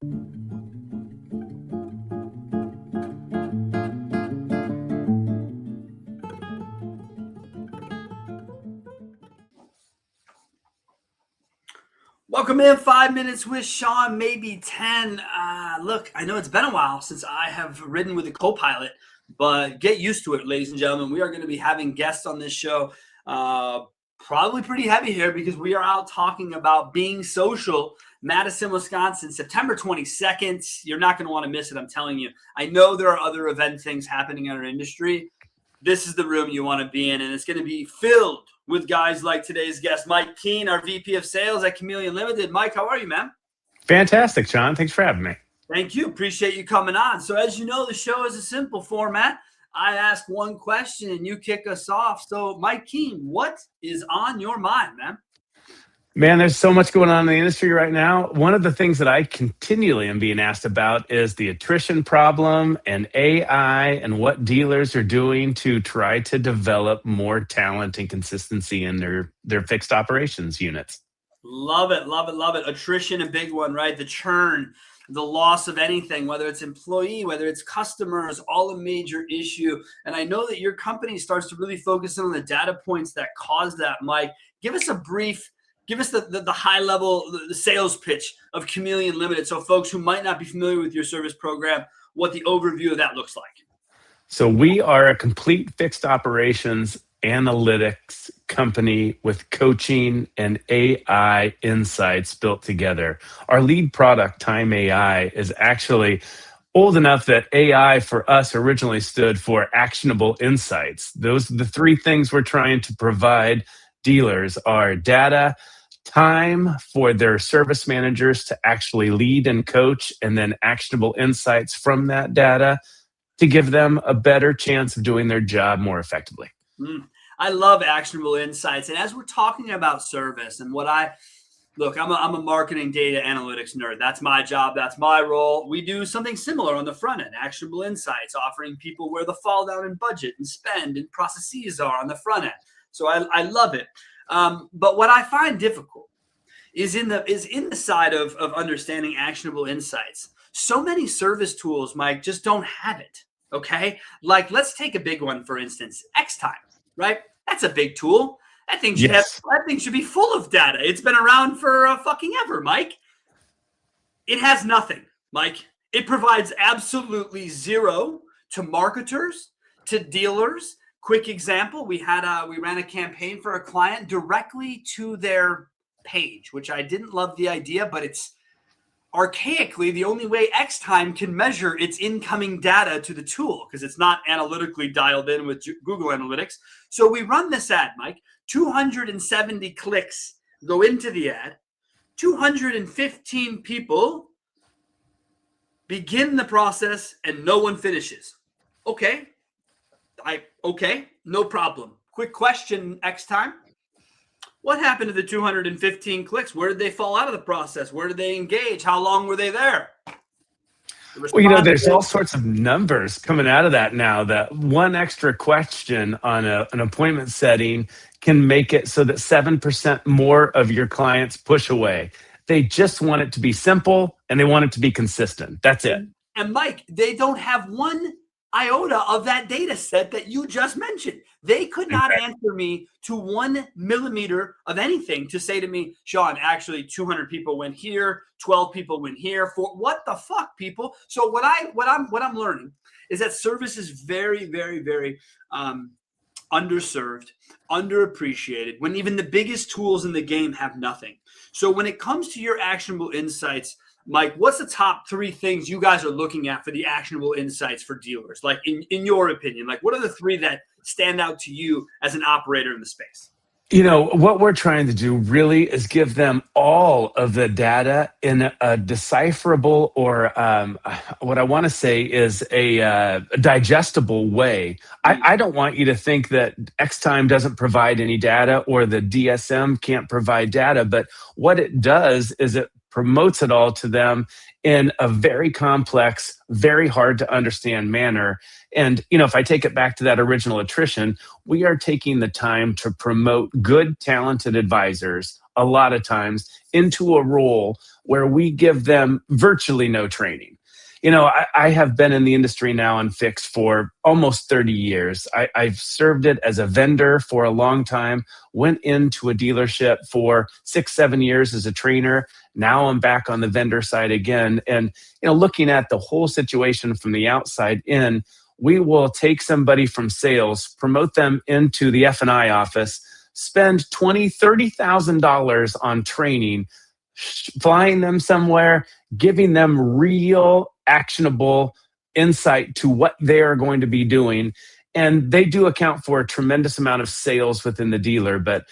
Welcome in 5 minutes with Sean, maybe 10. Look, I know it's been a while since I have ridden with a co-pilot, but get used to it, ladies and gentlemen. We are going to be having guests on this show, probably pretty heavy here because we are out talking about being social. Madison, Wisconsin, September 22nd. You're not going to want to miss it, I'm telling you. I know there are other event things happening in our industry. This is the room you want to be in, and it's going to be filled with guys like today's guest, Mike Keene, our VP of Sales at Chameleon Limited. Mike, how are you, man? Fantastic, Sean. Thanks for having me. Thank you. Appreciate you coming on. So as you know, the show is a simple format. I ask one question and you kick us off. So Mike Keene, what is on your mind, man? Man, there's so much going on in the industry right now. One of the things that I continually am being asked about is the attrition problem and AI and what dealers are doing to try to develop more talent and consistency in their fixed operations units. Love it, love it, love it. Attrition, a big one, right? The churn, the loss of anything, whether it's employee, whether it's customers, all a major issue. And I know that your company starts to really focus on the data points that cause that. Mike, give us the high level, the sales pitch of Chameleon Limited. So folks who might not be familiar with your service program, what the overview of that looks like. So we are a complete fixed operations analytics company with coaching and AI insights built together. Our lead product, Time AI, is actually old enough that AI for us originally stood for actionable insights. Those are the three things we're trying to provide dealers are data, time for their service managers to actually lead and coach, and then actionable insights from that data to give them a better chance of doing their job more effectively. I love actionable insights. And as we're talking about service and I'm a marketing data analytics nerd. That's my job. That's my role. We do something similar on the front end, actionable insights, offering people where the fall down in budget and spend and processes are on the front end. So I love it. But what I find difficult is in the side of understanding actionable insights. So many service tools, Mike, just don't have it. Okay, like let's take a big one for instance, X-Time, right? That's a big tool. That thing should be full of data. It's been around for fucking ever, Mike. It has nothing, Mike. It provides absolutely zero to marketers, to dealers. Quick example, we ran a campaign for a client directly to their page, which I didn't love the idea, but it's archaically the only way X-Time can measure its incoming data to the tool because it's not analytically dialed in with Google Analytics. So we run this ad, Mike, 270 clicks go into the ad, 215 people begin the process and no one finishes. Okay, no problem. Quick question, X-Time. What happened to the 215 clicks? Where did they fall out of the process? Where did they engage? How long were they there? Well, there's all sorts of numbers coming out of that now. That one extra question on an appointment setting can make it so that 7% more of your clients push away. They just want it to be simple and they want it to be consistent. That's it. And Mike, they don't have one iota of that data set that you just mentioned. They could not answer me to 1 millimeter of anything to say to me, Sean, actually 200 people went here, 12 people went here. For what the fuck, people? So what I'm learning is that service is very, very, very underserved, underappreciated, when even the biggest tools in the game have nothing. So when it comes to your actionable insights, Mike, what's the top 3 things you guys are looking at for the actionable insights for dealers? Like in your opinion, like what are the 3 that stand out to you as an operator in the space? You know, what we're trying to do really is give them all of the data in a decipherable or what I want to say is a digestible way. I don't want you to think that X-Time doesn't provide any data or the DSM can't provide data, but what it does is it promotes it all to them in a very complex, very hard to understand manner. And, you know, if I take it back to that original attrition, we are taking the time to promote good, talented advisors a lot of times into a role where we give them virtually no training. I have been in the industry now on fixed for almost 30 years. I've served it as a vendor for a long time, went into a dealership for 6, 7 years as a trainer. Now I'm back on the vendor side again. And, looking at the whole situation from the outside in, we will take somebody from sales, promote them into the F&I office, spend $20,000, $30,000 on training, flying them somewhere, giving them real actionable insight to what they are going to be doing. And they do account for a tremendous amount of sales within the dealer. But,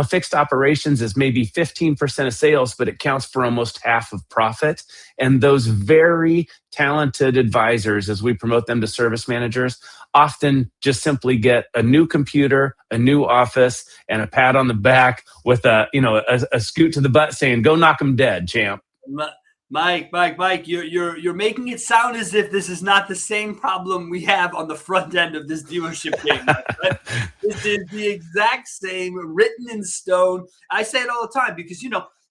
fixed operations is maybe 15% of sales, but it counts for almost half of profit. And those very talented advisors, as we promote them to service managers, often just simply get a new computer, a new office, and a pat on the back with a scoot to the butt saying, "Go knock them dead, champ." Mike, you're making it sound as if this is not the same problem we have on the front end of this dealership game. Right? This is the exact same, written in stone. I say it all the time because,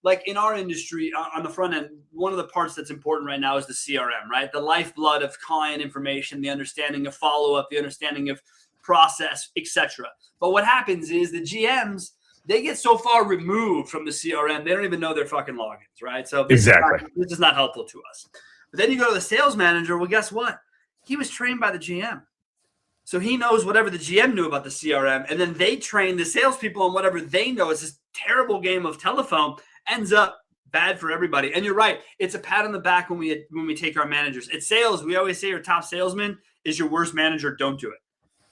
like in our industry on the front end, one of the parts that's important right now is the CRM, right? The lifeblood of client information, the understanding of follow-up, the understanding of process, etc. But what happens is the GMs, they get so far removed from the CRM, they don't even know their fucking logins, right? So this is not helpful to us. But then you go to the sales manager. Well, guess what? He was trained by the GM. So he knows whatever the GM knew about the CRM, and then they train the salespeople on whatever they know. It's this terrible game of telephone, ends up bad for everybody. And you're right. It's a pat on the back when we take our managers. At sales, we always say your top salesman is your worst manager. Don't do it.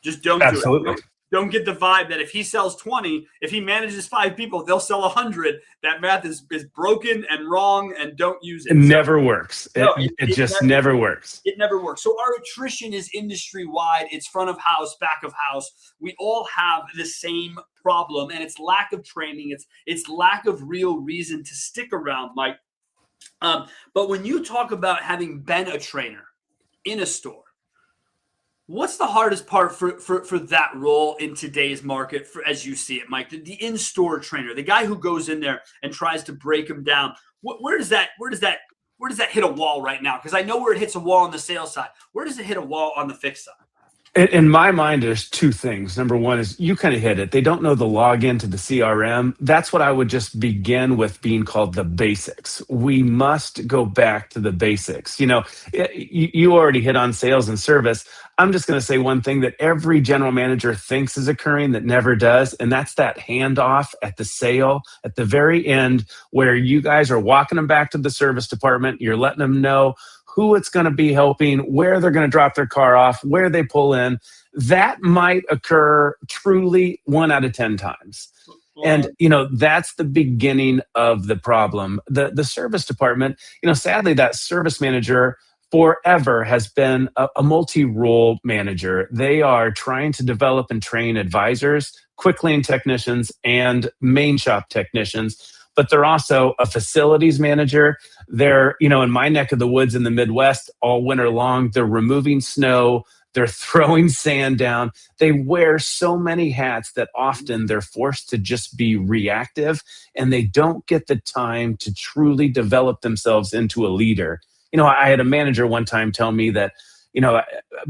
Just don't do it. Don't get the vibe that if he sells 20, if he manages 5 people, they'll sell 100. That math is broken and wrong, and don't use it. It never works. It just never works. It never works. So our attrition is industry-wide. It's front of house, back of house. We all have the same problem, and it's lack of training. It's lack of real reason to stick around, Mike. But when you talk about having been a trainer in a store, what's the hardest part for that role in today's market, as you see it, Mike? The in-store trainer, the guy who goes in there and tries to break them down. Where does that hit a wall right now? Because I know where it hits a wall on the sales side. Where does it hit a wall on the fixed side? In my mind, there's 2 things. Number one is you kind of hit it. They don't know the login to the CRM. That's what I would just begin with being called the basics. We must go back to the basics. You already hit on sales and service. I'm just going to say one thing that every general manager thinks is occurring that never does, and that's that handoff at the sale at the very end where you guys are walking them back to the service department. You're letting them know who it's going to be helping, where they're going to drop their car off, where they pull in. That might occur truly 1 out of 10 times. And, that's the beginning of the problem. The service department, sadly, that service manager forever has been a multi-role manager. They are trying to develop and train advisors, quick lane technicians, and main shop technicians. But they're also a facilities manager. They're, in my neck of the woods in the Midwest all winter long, they're removing snow, they're throwing sand down. They wear so many hats that often they're forced to just be reactive, and they don't get the time to truly develop themselves into a leader. I had a manager one time tell me that,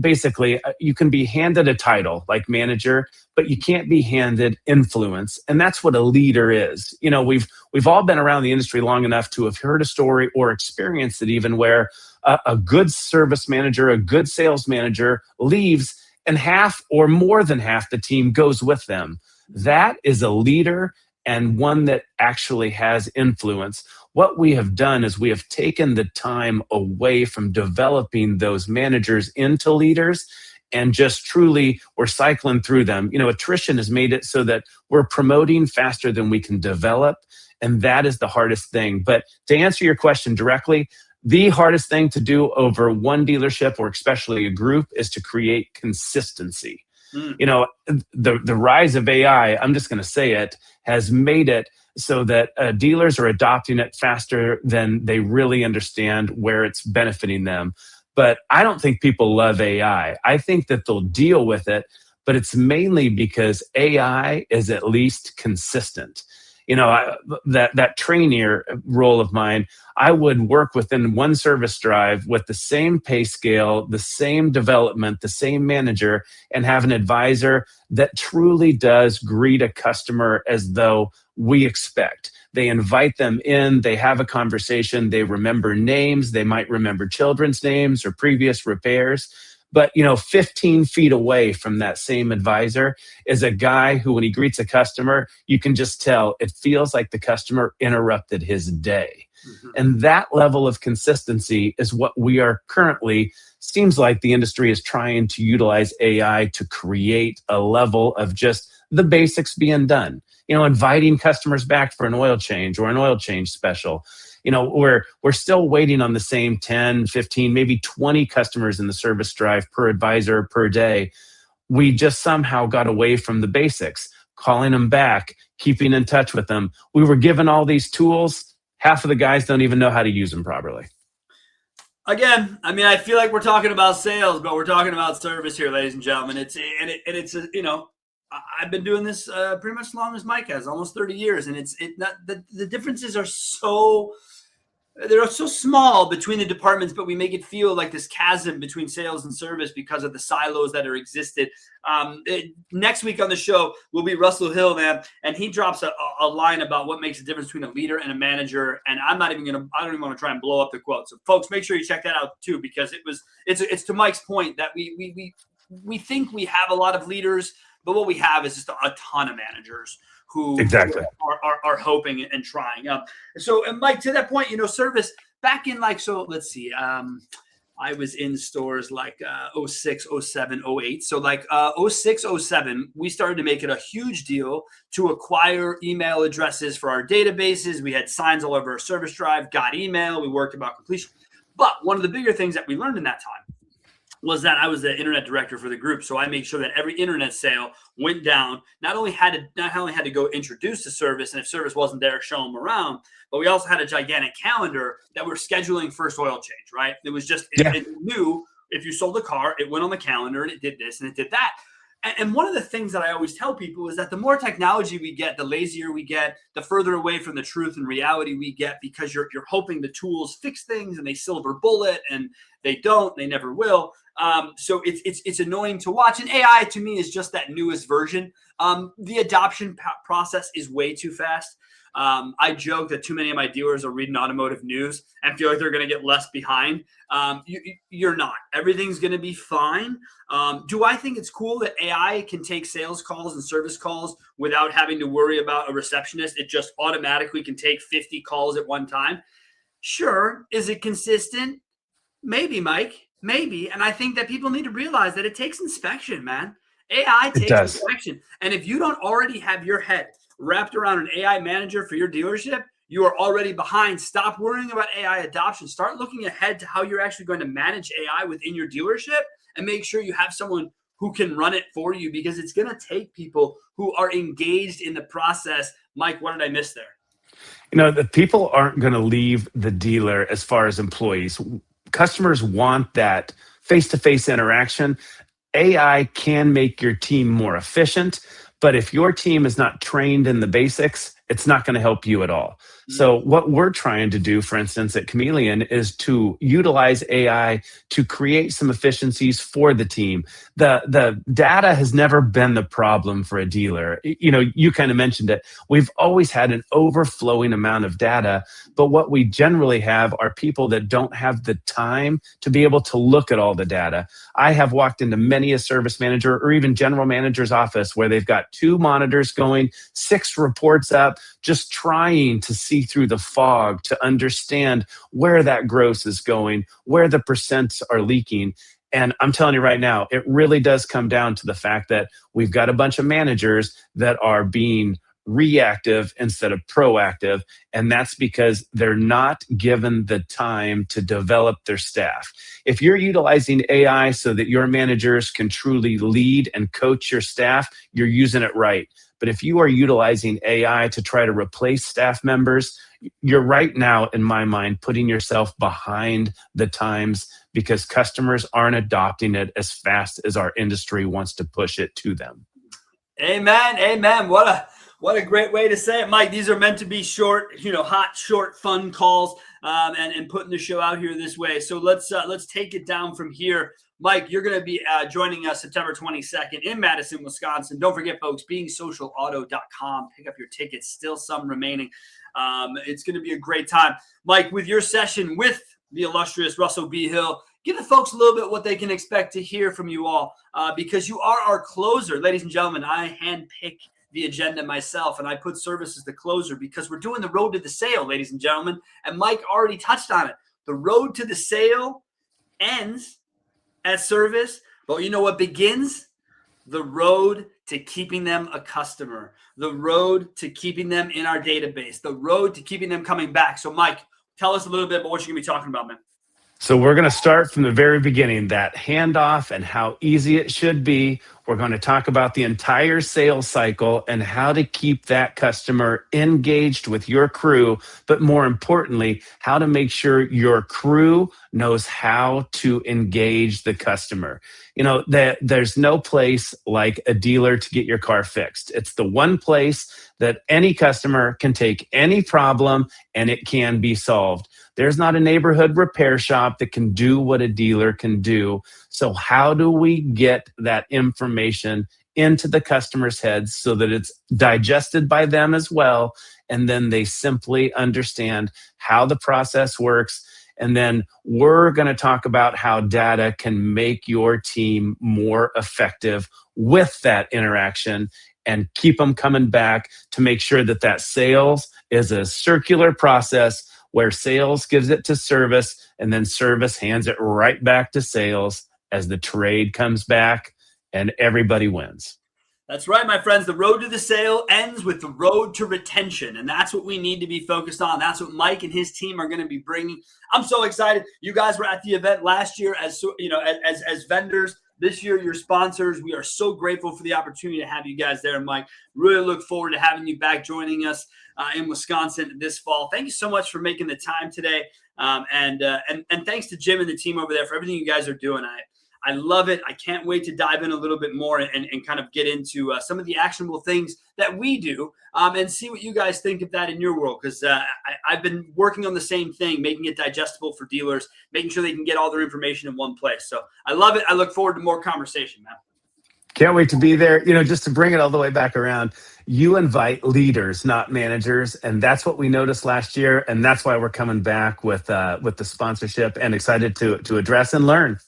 basically you can be handed a title like manager, but you can't be handed influence. And that's what a leader is. We've all been around the industry long enough to have heard a story or experienced it even where a good service manager, a good sales manager leaves and half or more than half the team goes with them. That is a leader and one that actually has influence. What we have done is we have taken the time away from developing those managers into leaders and just truly we're cycling through them. Attrition has made it so that we're promoting faster than we can develop. And that is the hardest thing. But to answer your question directly, the hardest thing to do over one dealership or especially a group is to create consistency. The rise of AI, I'm just going to say it, has made it so that dealers are adopting it faster than they really understand where it's benefiting them. But I don't think people love AI. I think that they'll deal with it, but it's mainly because AI is at least consistent. that trainer role of mine, I would work within one service drive with the same pay scale, the same development, the same manager, and have an advisor that truly does greet a customer as though we expect. They invite them in, they have a conversation, they remember names, they might remember children's names or previous repairs. But 15 feet away from that same advisor is a guy who, when he greets a customer, you can just tell it feels like the customer interrupted his day. Mm-hmm. And that level of consistency is what we are currently, seems like the industry is trying to utilize AI to create a level of just the basics being done. Inviting customers back for an oil change or an oil change special. We're still waiting on the same 10, 15, maybe 20 customers in the service drive per advisor per day. We just somehow got away from the basics, calling them back, keeping in touch with them. We were given all these tools. Half of the guys don't even know how to use them properly. Again, I feel like we're talking about sales, but we're talking about service here, ladies and gentlemen. I've been doing this pretty much as long as Mike has, almost 30 years, and the differences are they're so small between the departments, but we make it feel like this chasm between sales and service because of the silos that are existed. Next week on the show will be Russell Hill, man, and he drops a line about what makes a difference between a leader and a manager. And I don't even want to try and blow up the quote. So folks, make sure you check that out too, because it's to Mike's point that we think we have a lot of leaders, but what we have is just a ton of managers who exactly are hoping and trying. So, and Mike, to that point, service back in let's see, I was in stores like 06, 07, 08. So 06, 07, we started to make it a huge deal to acquire email addresses for our databases. We had signs all over our service drive, got email, we worked about completion. But one of the bigger things that we learned in that time was that I was the internet director for the group. So I made sure that every internet sale went down, not only had to go introduce the service, and if service wasn't there, show them around, but we also had a gigantic calendar that we're scheduling first oil change, right? It was just, it knew if you sold a car, it went on the calendar and it did this and it did that. And one of the things that I always tell people is that the more technology we get, the lazier we get, the further away from the truth and reality we get, because you're hoping the tools fix things and they silver bullet, and they don't, they never will. So it's annoying to watch. And AI to me is just that newest version. The adoption process is way too fast. I joke that too many of my dealers are reading automotive news and feel like they're going to get less behind. You're not. Everything's going to be fine. Do I think it's cool that AI can take sales calls and service calls without having to worry about a receptionist? It just automatically can take 50 calls at one time. Sure. Is it consistent? Maybe, Mike. Maybe. And I think that people need to realize that it takes inspection, man. AI takes inspection. And if you don't already have your head wrapped around an AI manager for your dealership, you are already behind. Stop worrying about AI adoption. Start looking ahead to how you're actually going to manage AI within your dealership, and make sure you have someone who can run it for you, because it's going to take people who are engaged in the process. Mike, what did I miss there? The people aren't going to leave the dealer as far as employees. Customers want that face-to-face interaction. AI can make your team more efficient, but if your team is not trained in the basics, it's not going to help you at all. So what we're trying to do, for instance, at Chameleon, is to utilize AI to create some efficiencies for the team. The data has never been the problem for a dealer. You kind of mentioned it. We've always had an overflowing amount of data, but what we generally have are people that don't have the time to be able to look at all the data. I have walked into many a service manager or even general manager's office where they've got 2 monitors going, 6 reports up, just trying to see through the fog to understand where that gross is going, where the percents are leaking. And I'm telling you right now, it really does come down to the fact that we've got a bunch of managers that are being reactive instead of proactive. And that's because they're not given the time to develop their staff. If you're utilizing AI so that your managers can truly lead and coach your staff, you're using it right. But if you are utilizing AI to try to replace staff members, you're right now, in my mind, putting yourself behind the times, because customers aren't adopting it as fast as our industry wants to push it to them. Amen. Amen. What What a great way to say it, Mike. These are meant to be short, hot, short, fun calls, and putting the show out here this way. So let's take it down from here. Mike, you're going to be joining us September 22nd in Madison, Wisconsin. Don't forget, folks, beingsocialauto.com. Pick up your tickets. Still some remaining. It's going to be a great time. Mike, with your session with the illustrious Russell B. Hill, give the folks a little bit what they can expect to hear from you all, because you are our closer. Ladies and gentlemen, I handpick the agenda myself, and I put service as the closer because we're doing the road to the sale, ladies and gentlemen. And Mike already touched on it. The road to the sale ends at service, but you know what begins? The road to keeping them a customer, the road to keeping them in our database, the road to keeping them coming back. So Mike, tell us a little bit about what you're going to be talking about, man. So we're going to start from the very beginning, that handoff and how easy it should be. We're going to talk about the entire sales cycle and how to keep that customer engaged with your crew, but more importantly, how to make sure your crew knows how to engage the customer. There's no place like a dealer to get your car fixed. It's the one place that any customer can take any problem and it can be solved. There's not a neighborhood repair shop that can do what a dealer can do. So how do we get that information into the customer's heads so that it's digested by them as well, and then they simply understand how the process works? And then we're going to talk about how data can make your team more effective with that interaction and keep them coming back to make sure that that sales is a circular process where sales gives it to service and then service hands it right back to sales as the trade comes back and everybody wins. That's right, my friends. The road to the sale ends with the road to retention, and that's what we need to be focused on. That's what Mike and his team are going to be bringing. I'm so excited. You guys were at the event last year as vendors. This year, your sponsors. We are so grateful for the opportunity to have you guys there, Mike. Really look forward to having you back joining us in Wisconsin this fall. Thank you so much for making the time today, and thanks to Jim and the team over there for everything you guys are doing. I love it. I can't wait to dive in a little bit more and kind of get into some of the actionable things that we do and see what you guys think of that in your world. Because I've been working on the same thing, making it digestible for dealers, making sure they can get all their information in one place. So I love it. I look forward to more conversation, man. Can't wait to be there. Just to bring it all the way back around, you invite leaders, not managers. And that's what we noticed last year. And that's why we're coming back with the sponsorship and excited to address and learn.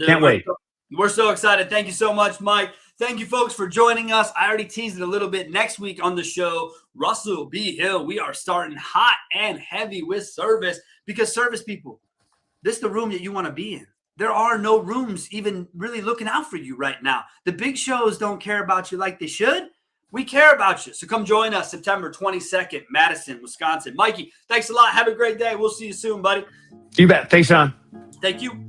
Can't wait. We're so excited. Thank you so much, Mike. Thank you, folks, for joining us. I already teased it a little bit. Next week on the show, Russell B. Hill. We are starting hot and heavy with service, because service people, this is the room that you want to be in. There are no rooms even really looking out for you right now. The big shows don't care about you like they should. We care about you. So come join us September 22nd, Madison, Wisconsin. Mikey, thanks a lot. Have a great day. We'll see you soon, buddy. You bet. Thanks, Sean. Thank you.